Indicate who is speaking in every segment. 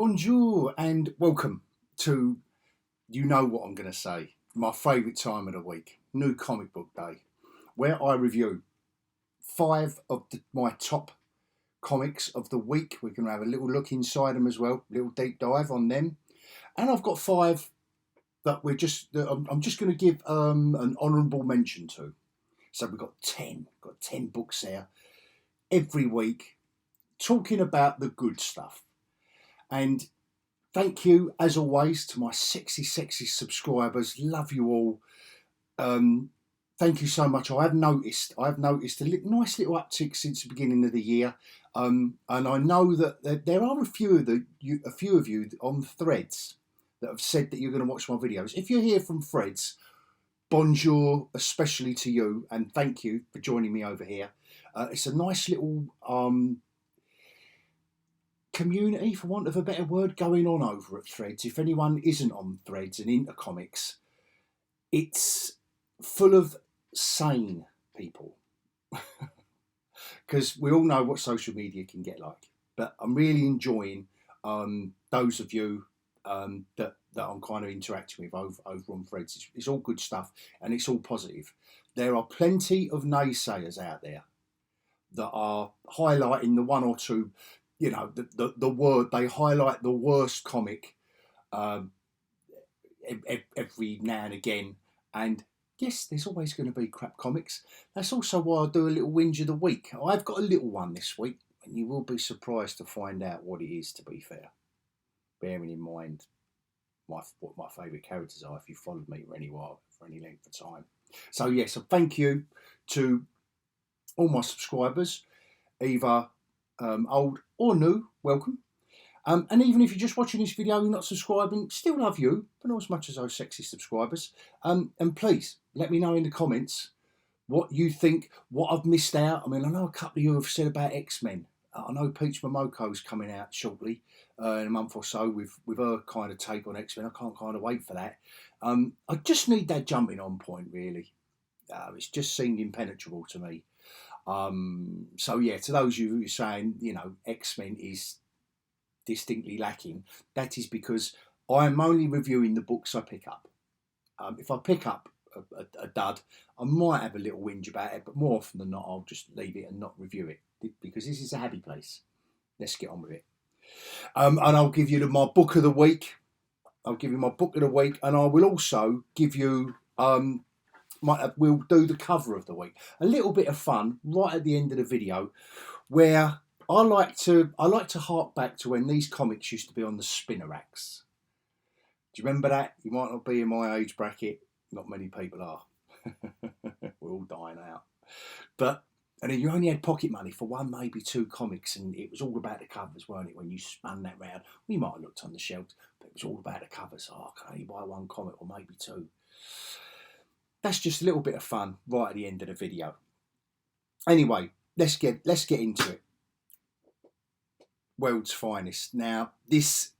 Speaker 1: Bonjour and welcome to, you know what I'm going to say, my favourite time of the week, New Comic Book Day, where I review 5 of my top comics of the week. We're going to have a little look inside them as well, a little deep dive on them. And I've got 5 that I'm just going to give an honourable mention to. So we've got 10 books there every week talking about the good stuff. And thank you, as always, to my sexy subscribers. Love you all. Thank you so much. I have noticed a nice little uptick since the beginning of the year, and I know that there are a few of you on Threads that have said that you're going to watch my videos. If you're here from Threads, bonjour, especially to you, and thank you for joining me over here. It's a nice little community, for want of a better word, going on over at Threads. If anyone isn't on Threads and into comics, it's full of sane people. Because we all know what social media can get like. But I'm really enjoying those of you that I'm kind of interacting with over on Threads. It's all good stuff and it's all positive. There are plenty of naysayers out there that are highlighting the one or two, you know, the word, they highlight the worst comic every now and again. And yes, there's always going to be crap comics. That's also why I do a little whinge of the week. I've got a little one this week, and you will be surprised to find out what it is, to be fair. Bearing in mind what my favourite characters are, if you followed me for any while, for any length of time. So yes, so thank you to all my subscribers, either old or new, welcome. And even if you're just watching this video, you're not subscribing, still love you, but not as much as those sexy subscribers. And please, let me know in the comments what you think, what I've missed out. I mean, I know a couple of you have said about X-Men. I know Peach Momoko's coming out shortly, in a month or so, with her kind of take on X-Men. I can't kind of wait for that. I just need that jumping on point, really. It's just seemed impenetrable to me. So yeah, to those of you who are saying, you know, X-Men is distinctly lacking, that is because I'm only reviewing the books I pick up. If I pick up a dud, I might have a little whinge about it, but more often than not, I'll just leave it and not review it, because this is a happy place. Let's get on with it. And I'll give you my book of the week. I'll give you my book of the week, and I will also give you we'll do the cover of the week. A little bit of fun right at the end of the video, where I like to hark back to when these comics used to be on the spinner racks. Do you remember that? You might not be in my age bracket. Not many people are. We're all dying out. And then you only had pocket money for 1, maybe 2 comics, and it was all about the covers, weren't it? When you spun that round, we might have looked on the shelves, but it was all about the covers. Oh, can I only buy 1 comic or maybe 2? That's just a little bit of fun right at the end of the video. Anyway, let's get into it. World's Finest. Now, this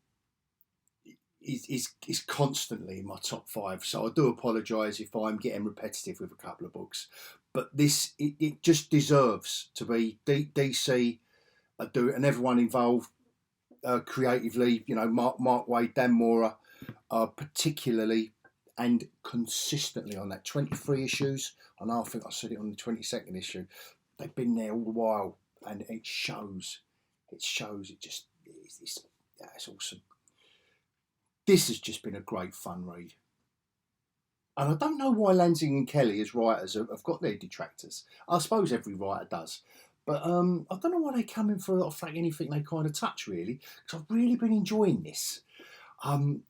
Speaker 1: is constantly in my top 5, so I do apologise if I'm getting repetitive with a couple of books, but this it just deserves to be DC and everyone involved creatively. You know, Mark Waid, Dan Mora, particularly and consistently on that 23 issues. I think I said it on the 22nd issue. They've been there all the while, and it shows. It's awesome. This has just been a great fun read. And I don't know why Lansing and Kelly as writers have got their detractors. I suppose every writer does. But I don't know why they come in for a lot of flack anything they kind of touch, really. Because I've really been enjoying this. And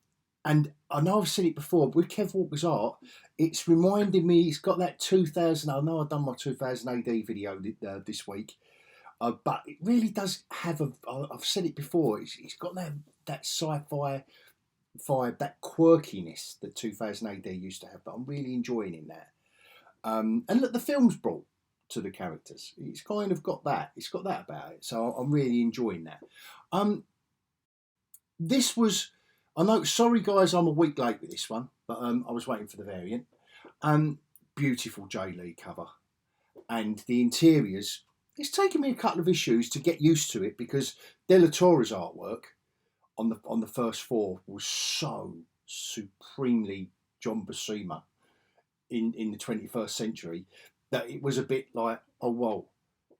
Speaker 1: I know I've said it before, but with Kev Walker's art, it's reminded me, it's got that 2000, I know I've done my 2000 AD video this week. But it really does have I've said it before, it's got that sci-fi vibe, that quirkiness that 2000 AD used to have, but I'm really enjoying in that. And look, the film's brought to the characters. It's kind of got that. It's got that about it. So I'm really enjoying that. This was, I know, sorry guys, I'm a week late with this one, but I was waiting for the variant. Beautiful J. Lee cover. And the interiors, it's taken me a couple of issues to get used to it, because Della Torre's artwork on the first 4 was so supremely John Buscema in the 21st century that it was a bit like, oh well,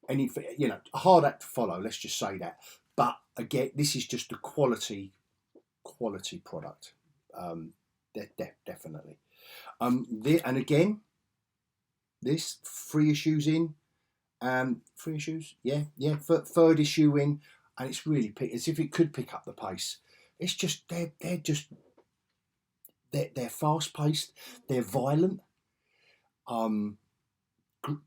Speaker 1: anything, you know, a hard act to follow. Let's just say that. But again, this is just a quality product. Definitely. And again, this 3 issues in. 3 issues, yeah. Third issue in, and it's really as if it could pick up the pace. It's just they're fast paced, they're violent.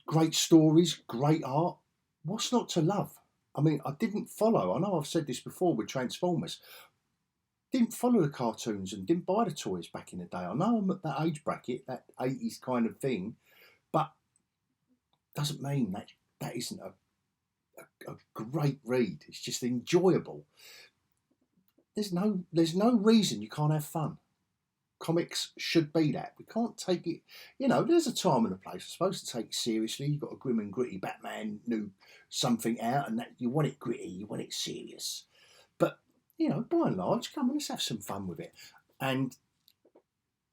Speaker 1: Great stories, great art. What's not to love? I mean, I didn't follow. I know I've said this before with Transformers. Didn't follow the cartoons and didn't buy the toys back in the day. I know I'm at that age bracket, that 80s kind of thing, but doesn't mean that isn't a great read. It's just enjoyable. There's no reason you can't have fun. Comics should be that. We can't take it, you know, there's a time and a place. We're supposed to take it seriously. You've got a grim and gritty Batman new something out, and that you want it gritty, you want it serious. But, you know, by and large, come on, let's have some fun with it. And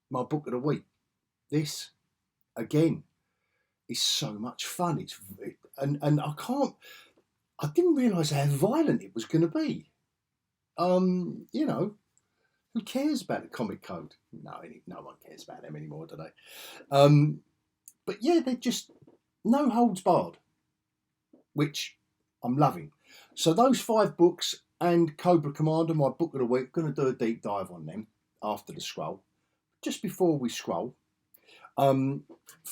Speaker 1: my book of the week, this, again, is so much fun. And I didn't realise how violent it was going to be. You know, who cares about the comic code? No one cares about them anymore, do they? But yeah, they're just no holds barred, which I'm loving. So those 5 books and Cobra Commander, my book of the week, going to do a deep dive on them after the scroll. Just before we scroll, 5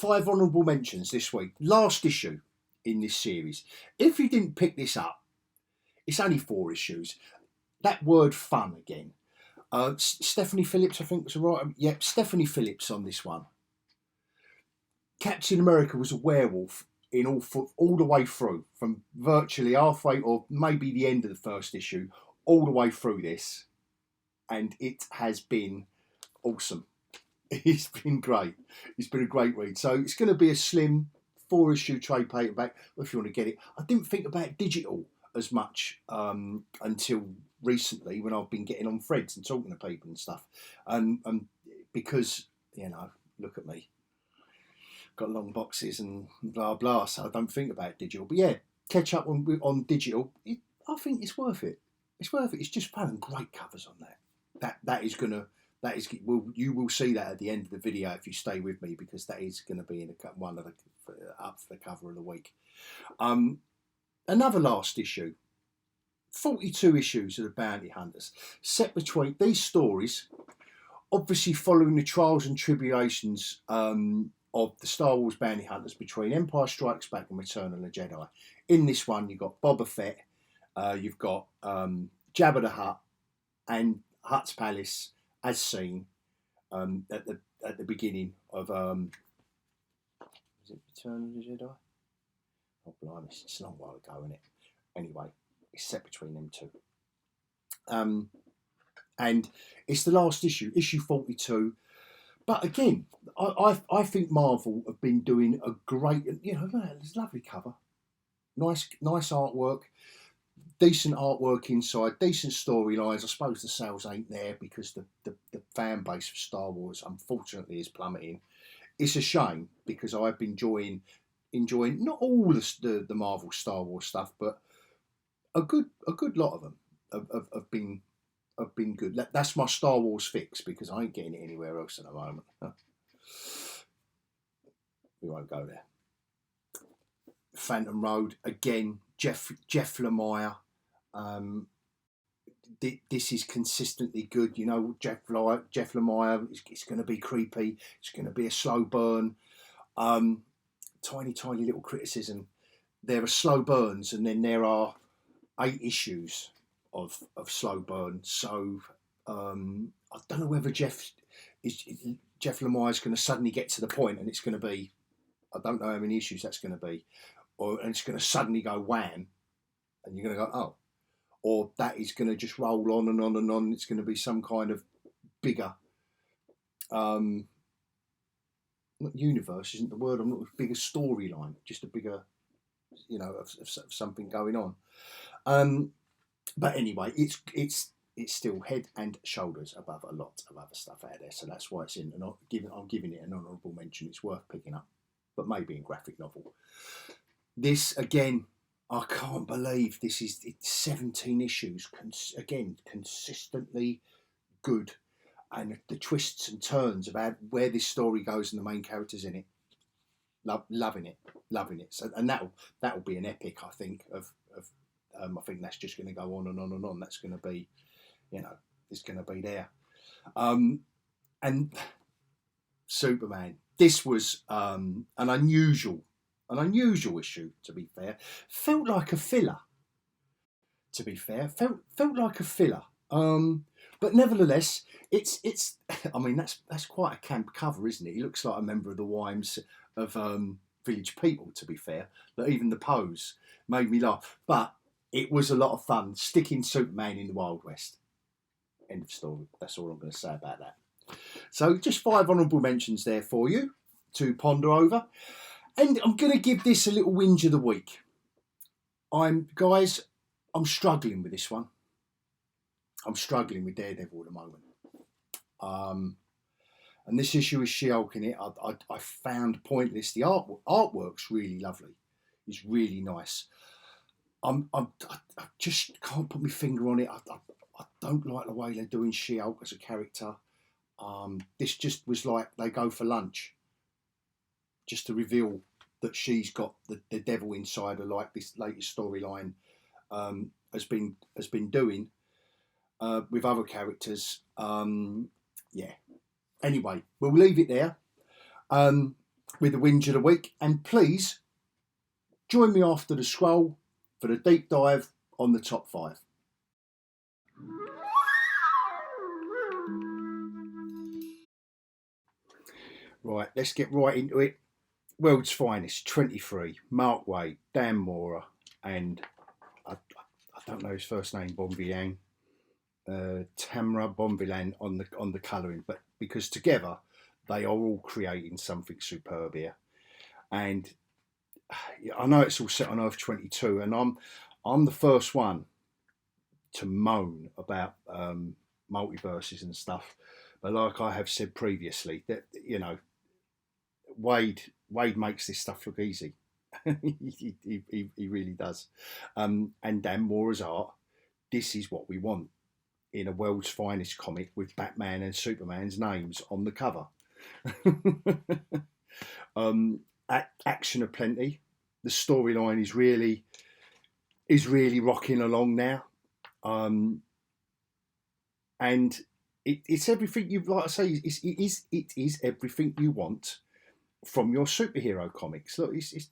Speaker 1: honourable mentions this week. Last issue in this series. If you didn't pick this up, it's only 4 issues. That word fun again. Stephanie Phillips, I think was right. Yep, Stephanie Phillips on this one. Captain America was a werewolf in all the way through, from virtually halfway or maybe the end of the first issue, all the way through this, and it has been awesome. It's been great. It's been a great read. So it's going to be a slim 4-issue trade paperback if you want to get it. I didn't think about digital as much until recently, when I've been getting on threads and talking to people and stuff, and because, you know, look at me, got long boxes and blah blah, so I don't think about digital. But yeah, catch up on digital. I think it's worth it. It's worth it. It's just fun and great covers on that. You will see that at the end of the video if you stay with me, because that is going to be in one of the up for the cover of the week. Another last issue. 42 issues of the Bounty Hunters, set between these stories, obviously following the trials and tribulations of the Star Wars Bounty Hunters between Empire Strikes Back and Return of the Jedi. In this one, you've got Boba Fett, you've got Jabba the Hutt, and Hutt's Palace, as seen at the beginning of is it Return of the Jedi? Oh, blimey, it's a long while ago, isn't it? Anyway, it's set between them two. And it's the last issue, issue 42. But again, I think Marvel have been doing a great, you know, it's a lovely cover. Nice artwork, decent artwork inside, decent storylines. I suppose the sales ain't there because the fan base of Star Wars, unfortunately, is plummeting. It's a shame, because I've been enjoying not all the Marvel Star Wars stuff, but a good lot of them have been good. That's my Star Wars fix, because I ain't getting it anywhere else at the moment. We won't go there. Phantom Road again. Jeff Lemire. This is consistently good. You know, Jeff Lemire. It's going to be creepy. It's going to be a slow burn. Tiny little criticism. There are slow burns, and then there are 8 issues of slow burn. So I don't know whether Jeff Lemire is going to suddenly get to the point, and it's going to be, I don't know how many issues that's going to be, and it's going to suddenly go wham, and you're going to go, oh, or that is going to just roll on and on and on. It's going to be some kind of bigger, not universe isn't the word. I'm not a bigger storyline, just a bigger, you know, of something going on. But anyway, it's it's still head and shoulders above a lot of other stuff out there. So that's why it's in. And I'm giving it an honourable mention. It's worth picking up, but maybe in graphic novel. This again, I can't believe this is 17 issues. Again, consistently good, and the twists and turns about where this story goes and the main characters in it. Loving it. So, and that'll be an epic, I think. I think that's just going to go on and on and on. That's going to be, it's going to be there. And Superman. This was an unusual issue. To be fair, felt like a filler. To be fair, felt like a filler. But nevertheless, it's. I mean, that's quite a camp cover, isn't it? He looks like a member of the Wimes of Village People. To be fair, but even the pose made me laugh. But it was a lot of fun sticking Superman in the Wild West. End of story. That's all I'm going to say about that. So just 5 honourable mentions there for you to ponder over. And I'm going to give this a little whinge of the week. I'm struggling with this one. I'm struggling with Daredevil at the moment. And this issue is She-Hulk in it. I found pointless. The artwork's really lovely. It's really nice. I just can't put my finger on it. I don't like the way they're doing She-Hulk as a character. This just was like they go for lunch, just to reveal that she's got the devil inside her, like this latest storyline has been doing with other characters. Yeah. Anyway, we'll leave it there with the whinge of the week, and please join me after the scroll for the deep dive on the top 5. Right, let's get right into it. World's Finest, 23, Mark Waid, Dan Mora, and I don't know his first name, Bonvillain, Tamra Bonvillain on the colouring, but because together they are all creating something superb here. And I know it's all set on Earth 22, and I'm the first one to moan about multiverses and stuff, but like I have said previously, that Waid makes this stuff look easy. he really does. And Dan Mora's art, this is what we want in a World's Finest comic with Batman and Superman's names on the cover. Action aplenty. The storyline is really rocking along now. And it's everything you like. I say, it is everything you want from your superhero comics. Look, it's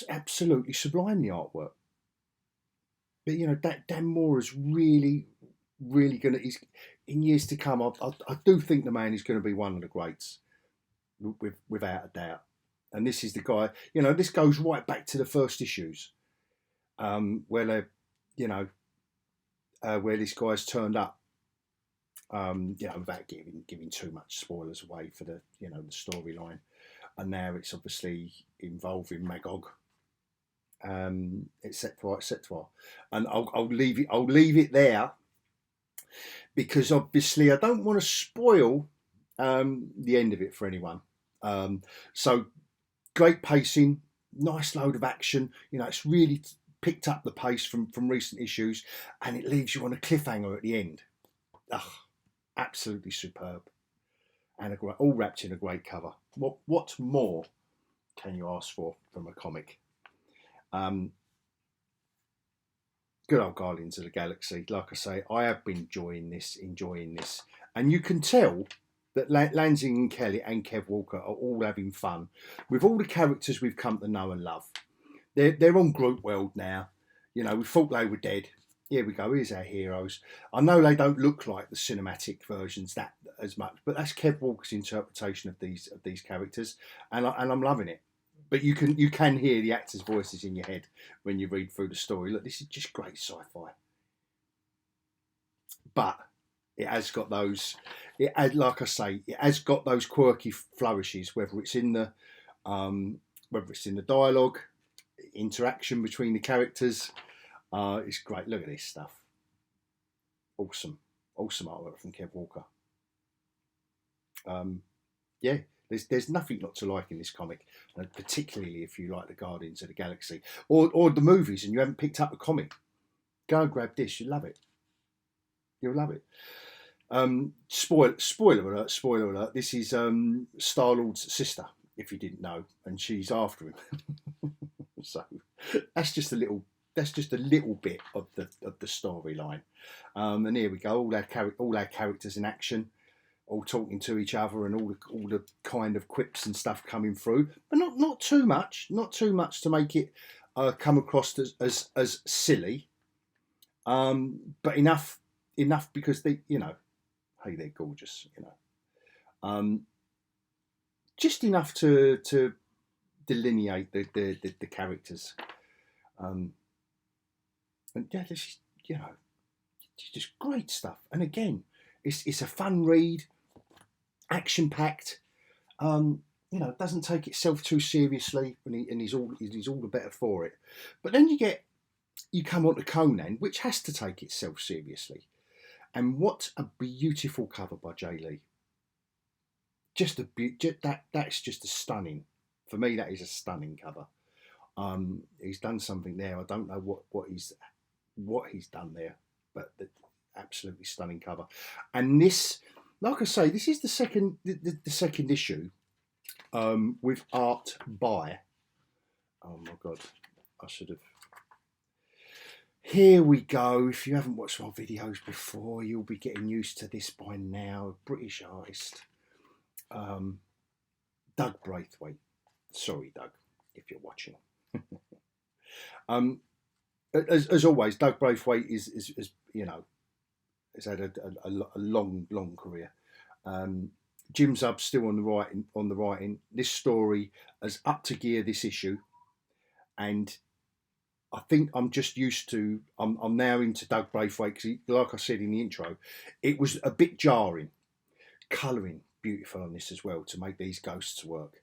Speaker 1: absolutely sublime, the artwork. But Dan Moore is really going to. In years to come, I do think the man is going to be one of the greats, without a doubt. And this is the guy. This goes right back to the first issues, where where this guy's turned up. Without giving too much spoilers away for the the storyline, and now it's obviously involving Magog, etc. And I'll leave it there, because obviously I don't want to spoil the end of it for anyone. So great pacing, nice load of action. It's really picked up the pace from recent issues, and it leaves you on a cliffhanger at the end. Absolutely superb, and all wrapped in a great cover. What more can you ask for from a comic? Good old Guardians of the Galaxy. Like I say, I have been enjoying this, and you can tell that Lansing and Kelly and Kev Walker are all having fun with all the characters we've come to know and love. They're on Group World now. We thought they were dead. Here we go, here's our heroes. I know they don't look like the cinematic versions that as much, but that's Kev Walker's interpretation of these characters, and I'm loving it. But you can hear the actors' voices in your head when you read through the story. Look, this is just great sci-fi. But it has got those, like I say, it has got those quirky flourishes, whether it's in the dialogue, interaction between the characters. It's great. Look at this stuff. Awesome artwork from Kev Walker. Yeah, there's nothing not to like in this comic, particularly if you like the Guardians of the Galaxy or the movies and you haven't picked up a comic. Go and grab this. You'll love it. You'll love it. Spoiler alert. This is Star-Lord's sister, if you didn't know, and she's after him. So that's just a little bit of the storyline. And here we go. All our characters in action, all talking to each other, and all the kind of quips and stuff coming through, but not too much to make it come across as silly. But enough because they, hey, they're gorgeous, just enough to delineate the characters. And yeah, this is, it's just great stuff. And again, it's a fun read, action packed. Doesn't take itself too seriously, and he's all the better for it. But then you come on to Conan, which has to take itself seriously. And what a beautiful cover by Jay Lee. That's just a stunning. For me, that is a stunning cover. He's done something there. I don't know what he's done there, but absolutely stunning cover. And this, like I say, this is the second issue with art by. Oh my God, I should have. Here we go. If you haven't watched my videos before, you'll be getting used to this by now. British artist, Doug Braithwaite. Sorry, Doug, if you're watching. As always, Doug Braithwaite is has had a long career. Jim Zub's still on the writing. This story has up to gear this issue, and I think I'm just used to. I'm now into Doug Braithwaite because, like I said in the intro, it was a bit jarring. Colouring beautiful on this as well to make these ghosts work.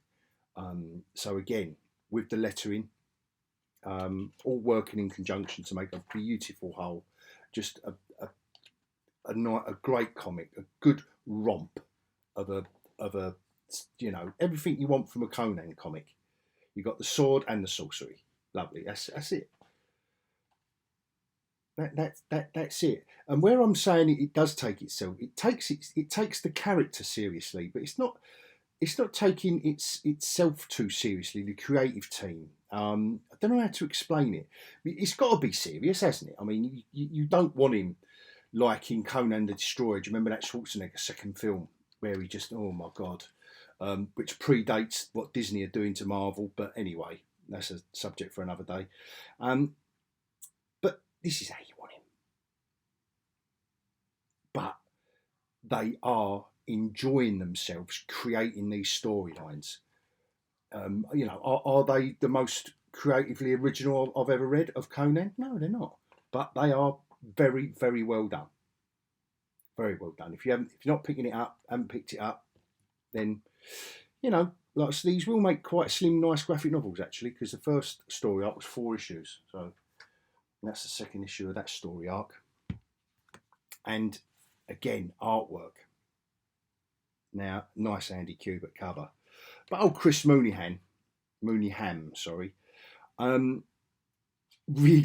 Speaker 1: So again, with the lettering, all working in conjunction to make a beautiful whole. Just a great comic, a good romp of a everything you want from a Conan comic. You got the sword and the sorcery. Lovely. That's it. That's it. And where I'm saying it does take itself, it takes the character seriously, but it's not taking itself too seriously. The creative team. I don't know how to explain it. It's got to be serious, hasn't it? I mean, you don't want him like in Conan the Destroyer. Do you remember that Schwarzenegger second film where he just, oh my God, which predates what Disney are doing to Marvel. But anyway, that's a subject for another day. But this is how you want him. But they are enjoying themselves creating these storylines. Are they the most creatively original I've ever read of Conan? No, they're not. But they are very, very well done. Very well done. If you're not picking it up, haven't picked it up, then like these will make quite slim, nice graphic novels actually, because the first story arc was 4 issues, so that's the second issue of that story arc. And again, artwork. Now, nice Andy Kubert cover. But Chris Mooneyham, really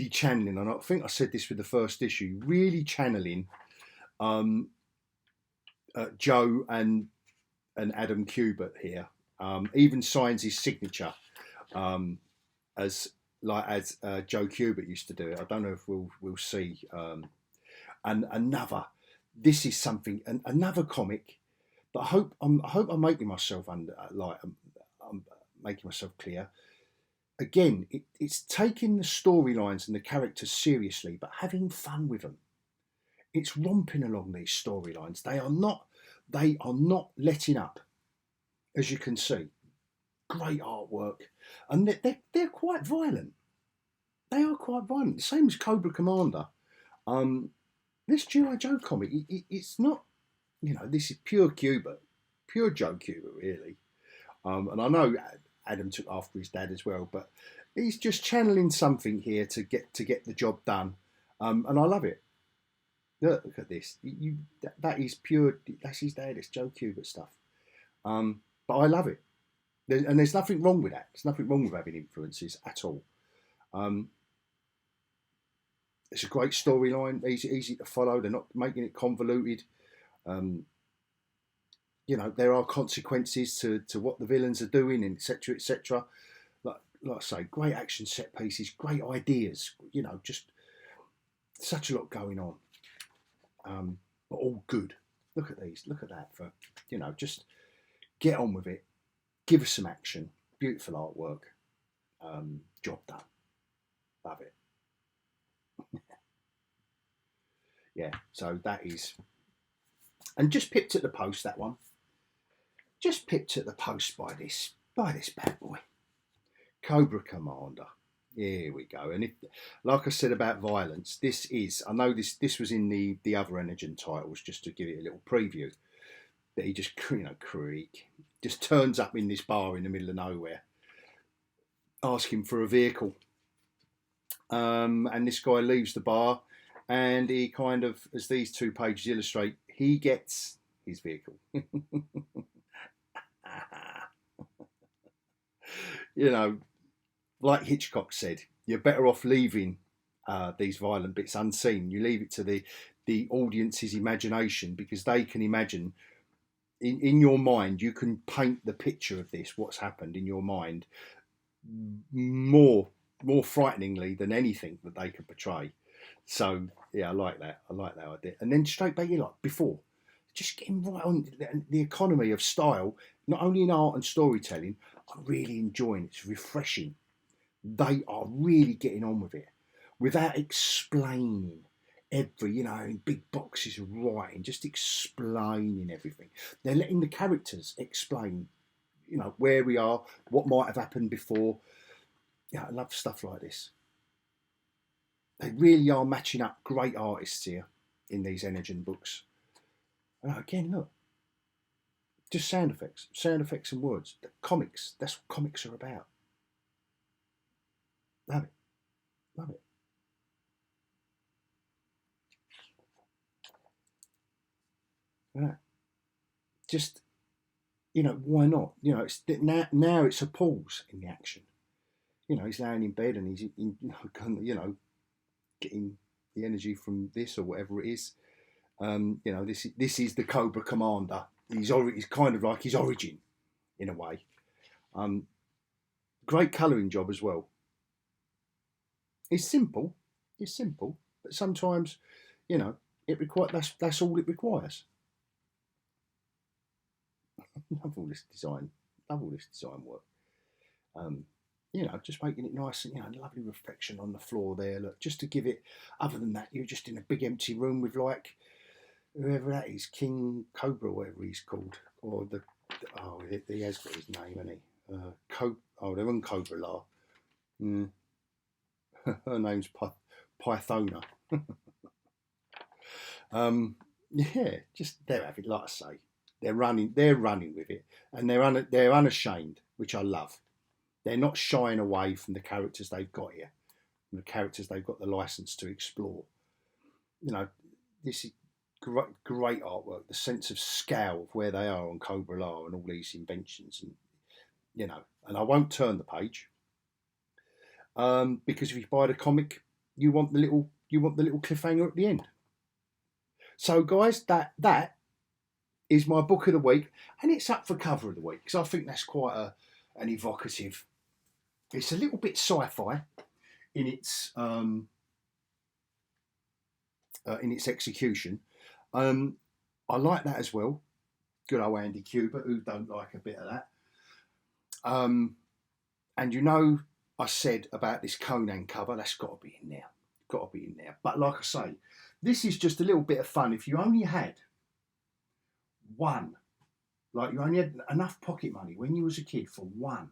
Speaker 1: channeling, and I think I said this with the first issue, really channeling Joe and Adam Kubert here. Even signs his signature as Joe Kubert used to do it. I don't know if we'll see. And this is something, another comic. But I hope I'm making myself I'm making myself clear. Again, it's taking the storylines and the characters seriously, but having fun with them. It's romping along these storylines. They are not letting up, as you can see. Great artwork, and they're quite violent. They are quite violent. The same as Cobra Commander. This G.I.Joe comic, it's not. This is pure Kubert, pure Joe Kubert, really. And I know Adam took after his dad as well, but he's just channeling something here to get the job done. And I love it. Look at this. That is pure. That's his dad. It's Joe Kubert stuff. But I love it. And there's nothing wrong with that. There's nothing wrong with having influences at all. It's a great storyline, easy to follow. They're not making it convoluted. You know, there are consequences to what the villains are doing, etc., etc. Like I say, great action set pieces, great ideas. You know, just such a lot going on. But all good. Look at these. Look at that. For you know, just get on with it. Give us some action. Beautiful artwork. Job done. Love it. Yeah. So that is, and just pipped at the post. That one. Just pipped at the post by this bad boy, Cobra Commander. Here we go. And if, like I said about violence, this is, I know this was in the other Energon titles, just to give it a little preview, that he just, you know, Creek just turns up in this bar in the middle of nowhere, asking for a vehicle. And this guy leaves the bar, and he kind of, as these 2 pages illustrate, he gets his vehicle. You know, like Hitchcock said, you're better off leaving these violent bits unseen. You leave it to the audience's imagination, because they can imagine in your mind. You can paint the picture of this, what's happened in your mind, more frighteningly than anything that they could portray. So yeah, I like that idea. And then straight back, you like before, just getting right on the economy of style, not only in art and storytelling. I'm really enjoying it. It's refreshing. They are really getting on with it without explaining every, you know, in big boxes of writing, just explaining everything. They're letting the characters explain, you know, where we are, what might have happened before. Yeah, I love stuff like this. They really are matching up great artists here in these Energon books. And again, look, just sound effects and words. The comics, that's what comics are about. Love it. Love it. Yeah. Just, you know, why not? You know, it's now it's a pause in the action. You know, he's laying in bed and he's, you know, getting the energy from this or whatever it is. You know, this is the Cobra Commander. He's kind of like his origin, in a way. Great colouring job as well. It's simple, but sometimes, you know, that's all it requires. Love all this design work. You know, just making it nice and, you know, lovely reflection on the floor there. Look, just to give it. Other than that, you're just in a big empty room with, like, whoever that is, King Cobra, whatever he's called, or he has got his name, hasn't he? They're on Cobra La. Her name's Pythona. Yeah, just they're having, like I say, they're running with it, and they're unashamed, which I love. They're not shying away from the characters they've got here, the characters they've got the license to explore. You know, this is great artwork. The sense of scale of where they are on Cobra La and all these inventions, and you know, and I won't turn the page because if you buy the comic, you want the little cliffhanger at the end. So, guys, that is my book of the week, and it's up for cover of the week because I think that's quite an evocative. It's a little bit sci-fi in its execution. I like that as well. Good old Andy Kubert, who don't like a bit of that. And you know, I said about this Conan cover, that's got to be in there. But like I say, this is just a little bit of fun. If you only had one, like you only had enough pocket money when you was a kid for one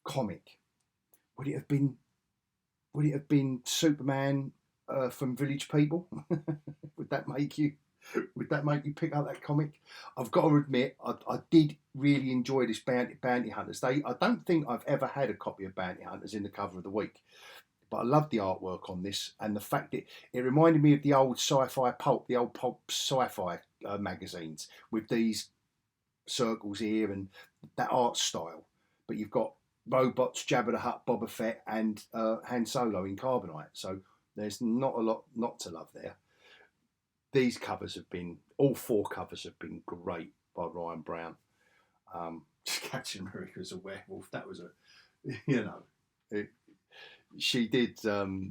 Speaker 1: comic, would it have been Superman from Village People? Would that make you pick up that comic? I've got to admit, I did really enjoy this Bounty Hunters. I don't think I've ever had a copy of Bounty Hunters in the cover of the week, But I love the artwork on this, and the fact that it reminded me of the old sci-fi pulp, the old pulp sci-fi magazines with these circles here and that art style. But you've got robots, Jabba the Hutt, Boba Fett, and Han Solo in carbonite. So there's not a lot not to love there. These covers have been, all 4 covers have been great by Ryan Brown. Captain America as a werewolf, that was she did.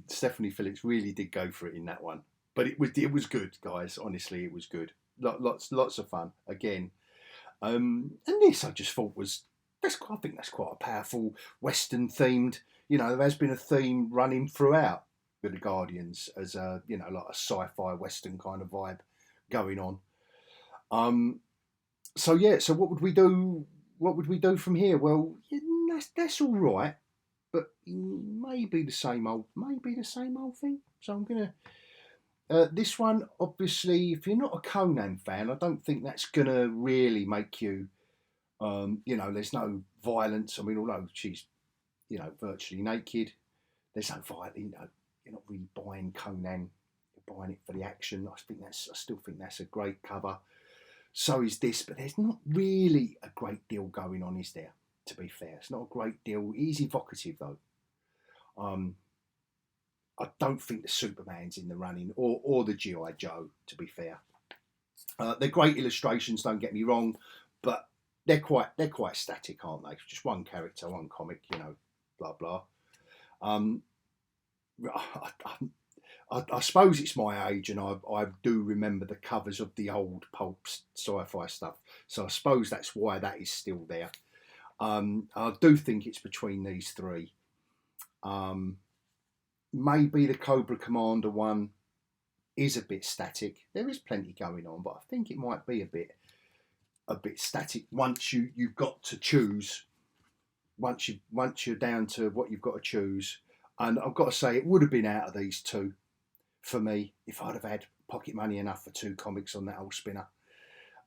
Speaker 1: Stephanie Phillips really did go for it in that one, but it was good, guys. Honestly, it was good. Lots of fun again. And this I just thought I think that's quite a powerful Western themed. There has been a theme running throughout with the Guardians as a like a sci-fi Western kind of vibe going on. So what would we do? What would we do from here? Well, that's all right. But maybe the same old thing. So I'm gonna this one. Obviously, if you're not a Conan fan, I don't think that's gonna really make you. There's no violence. I mean, although she's virtually naked, there's no violence. You're not really buying Conan. You're buying it for the action. I still think that's a great cover. So is this, but there's not really a great deal going on, is there? To be fair, it's not a great deal. It is evocative though. I don't think the Superman's in the running, or the G.I.Joe. To be fair, they're great illustrations. Don't get me wrong, but they're quite static, aren't they? Just one character, one comic. Blah blah. I suppose it's my age, and I do remember the covers of the old pulp sci-fi stuff. So I suppose that's why that is still there. I do think it's between these 3. Maybe the Cobra Commander one is a bit static. There is plenty going on, but I think it might be a bit static once you've got to choose. Once you're down to what you've got to choose, and I've got to say it would have been out of these 2 for me if I'd have had pocket money enough for 2 comics on that old spinner.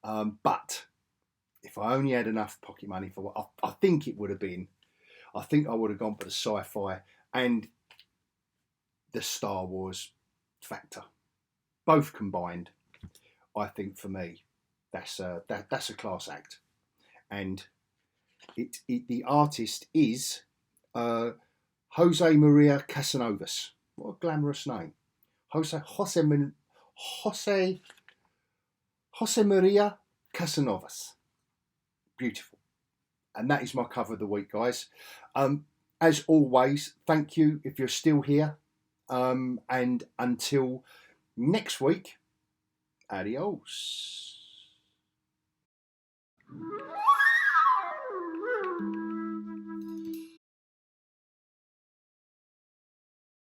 Speaker 1: But if I only had enough pocket money for what I think it would have been, I think I would have gone for the sci-fi and the Star Wars factor, both combined. I think for me, that's a class act, and the artist is Jose Maria Casanovas. What a glamorous name, Jose Maria Casanovas. Beautiful. And that is my cover of the week, guys. As always, thank you if you're still here. And until next week, adios.